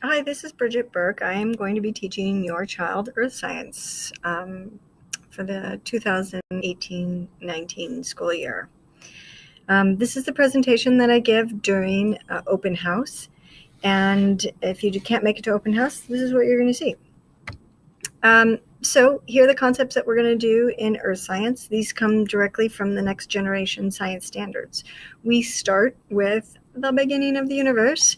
Hi, this is Bridget Burke. I am going to be teaching your child Earth Science for the 2018-19 school year. This is the presentation that I give during open house. And if you can't make it to open house, this is what you're going to see. So here are the concepts that we're going to do in Earth Science. These come directly from the next generation science standards. We start with the beginning of the universe.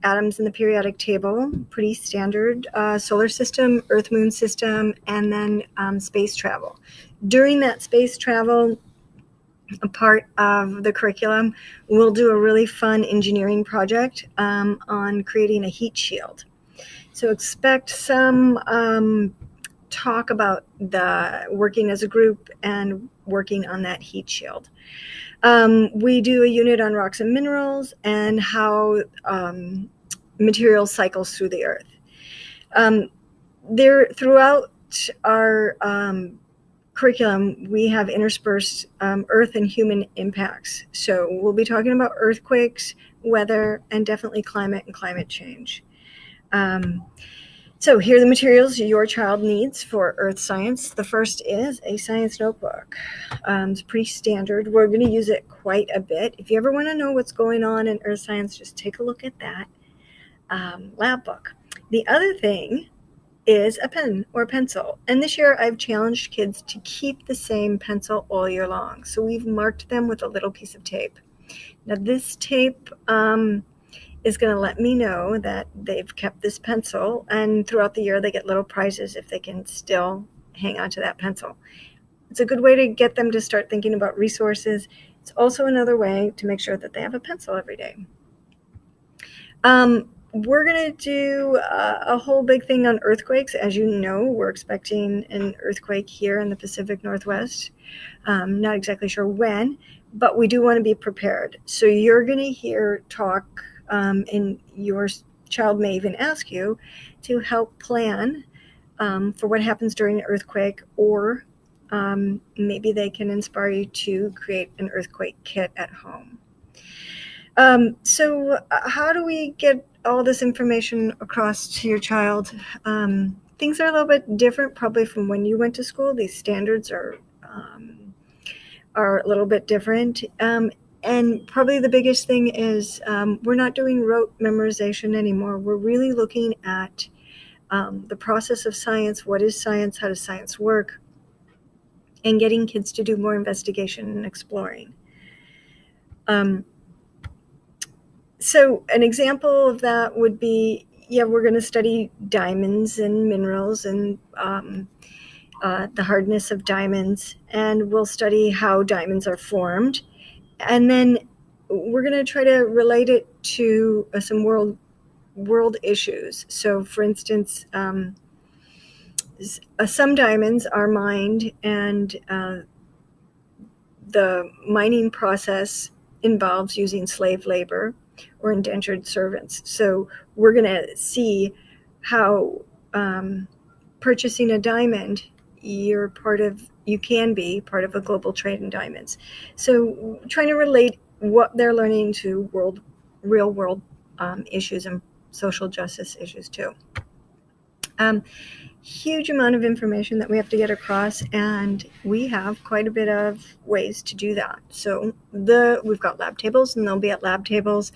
Atoms in the periodic table, pretty standard, solar system, Earth-Moon system, and then space travel. During that space travel, a part of the curriculum, we'll do a really fun engineering project on creating a heat shield. So expect some talk about the working as a group and working on that heat shield. We do a unit on rocks and minerals and how materials cycles through the earth. Throughout our curriculum, we have interspersed earth and human impacts. So we'll be talking about earthquakes, weather, and definitely climate and climate change. So here are the materials your child needs for Earth Science. The first is a science notebook. It's pretty standard. We're going to use it quite a bit. If you ever want to know what's going on in Earth Science, just take a look at that lab book. The other thing is a pen or pencil. And this year I've challenged kids to keep the same pencil all year long. So we've marked them with a little piece of tape. Now this tape is going to let me know that they've kept this pencil, and throughout the year they get little prizes if they can still hang on to that pencil. It's a good way to get them to start thinking about resources. It's also another way to make sure that they have a pencil every day. We're going to do a whole big thing on earthquakes. As you know, we're expecting an earthquake here in the Pacific Northwest. Not exactly sure when, but we do want to be prepared. So you're going to hear talk, and your child may even ask you to help plan for what happens during an earthquake, or maybe they can inspire you to create an earthquake kit at home. So how do we get all this information across to your child? Things are a little bit different probably from when you went to school. These standards are a little bit different. And probably the biggest thing is we're not doing rote memorization anymore. We're really looking at the process of science. What is science? How does science work? And getting kids to do more investigation and exploring. So an example of that would be, we're going to study diamonds and minerals and the hardness of diamonds, and we'll study how diamonds are formed. And then we're going to try to relate it to some world issues. So for instance, some diamonds are mined, and the mining process involves using slave labor or indentured servants. So we're going to see how purchasing a diamond, you can be part of a global trade in diamonds. So trying to relate what they're learning to real world issues and social justice issues too. Huge amount of information that we have to get across, and we have quite a bit of ways to do that. So we've got lab tables, and they'll be at lab tables.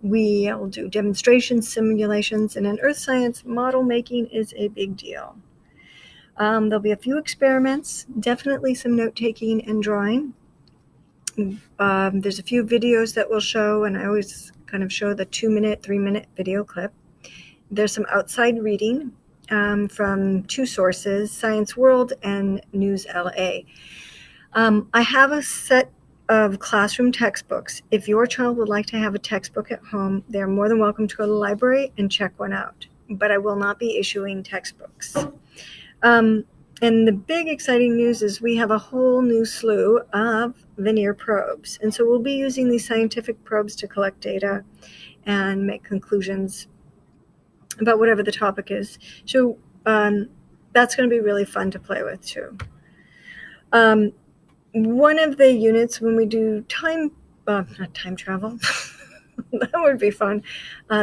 We'll do demonstrations, simulations, and in Earth Science, model making is a big deal. There'll be a few experiments, definitely some note-taking and drawing. There's a few videos that we'll show, and I always kind of show the 2-minute, 3-minute video clip. There's some outside reading from two sources, Science World and News LA. I have a set of classroom textbooks. If your child would like to have a textbook at home, they're more than welcome to go to the library and check one out. But I will not be issuing textbooks. And the big exciting news is we have a whole new slew of veneer probes. And so we'll be using these scientific probes to collect data and make conclusions about whatever the topic is. So that's going to be really fun to play with too. One of the units when we do not time travel, That would be fun.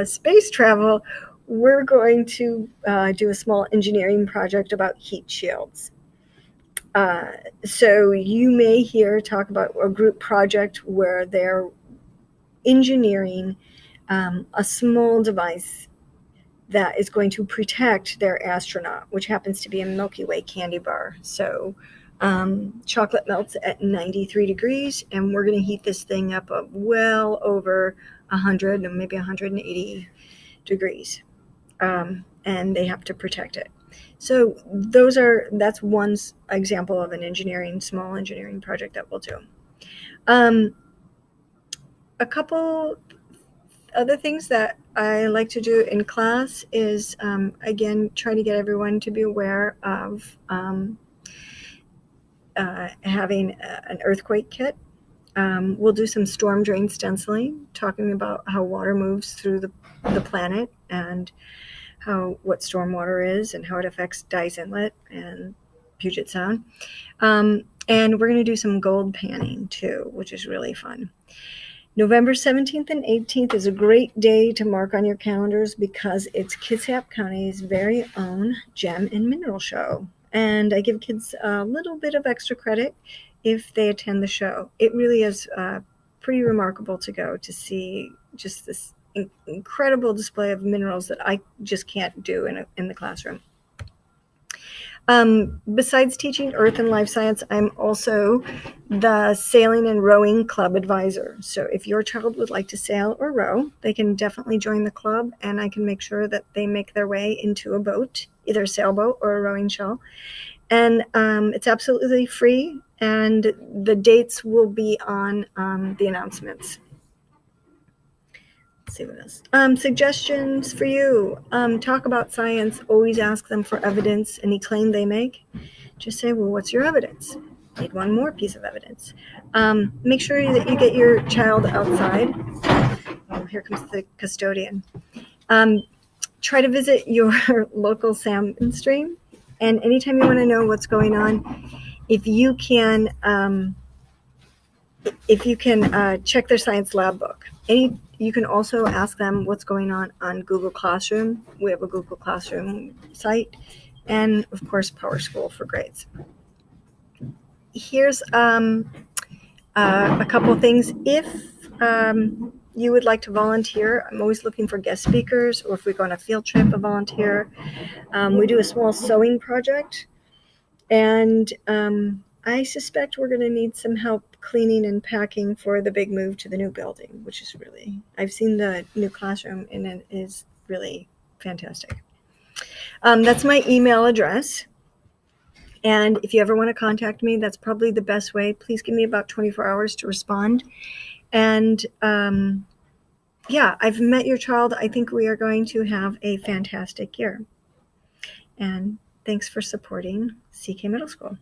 Space travel, we're going to do a small engineering project about heat shields. So you may hear talk about a group project where they're engineering a small device that is going to protect their astronaut, which happens to be a Milky Way candy bar. So chocolate melts at 93 degrees, and we're going to heat this thing up well over 100 and maybe 180 degrees, and they have to protect it. So that's one example of an small engineering project that we'll do. A couple other things that I like to do in class is, again, try to get everyone to be aware of having an earthquake kit. We'll do some storm drain stenciling, talking about how water moves through the planet and what stormwater is and how it affects Dyes Inlet and Puget Sound. And we're going to do some gold panning too, which is really fun. November 17th and 18th is a great day to mark on your calendars because it's Kitsap County's very own Gem and Mineral Show. And I give kids a little bit of extra credit if they attend the show. It really is pretty remarkable to go to see just this incredible display of minerals that I just can't do in the classroom. Besides teaching earth and life science, I'm also the sailing and rowing club advisor. So if your child would like to sail or row, they can definitely join the club, and I can make sure that they make their way into a boat, either a sailboat or a rowing shell. And it's absolutely free, and the dates will be on the announcements. Let's see what else. Suggestions for you. Talk about science. Always ask them for evidence. Any claim they make, just say, well, what's your evidence? Need one more piece of evidence. Make sure that you get your child outside. Oh, here comes the custodian. Try to visit your local salmon stream. And anytime you want to know what's going on, if you can check their science lab book. You can also ask them what's going on Google Classroom. We have a Google Classroom site, and of course PowerSchool for grades. Here's a couple of things. If you would like to volunteer, I'm always looking for guest speakers, or if we go on a field trip, a volunteer. We do a small sewing project, and I suspect we're going to need some help cleaning and packing for the big move to the new building, which is really, I've seen the new classroom and it is really fantastic. That's my email address. And if you ever want to contact me, that's probably the best way. Please give me about 24 hours to respond. And yeah, I've met your child. I think we are going to have a fantastic year. And thanks for supporting CK Middle School.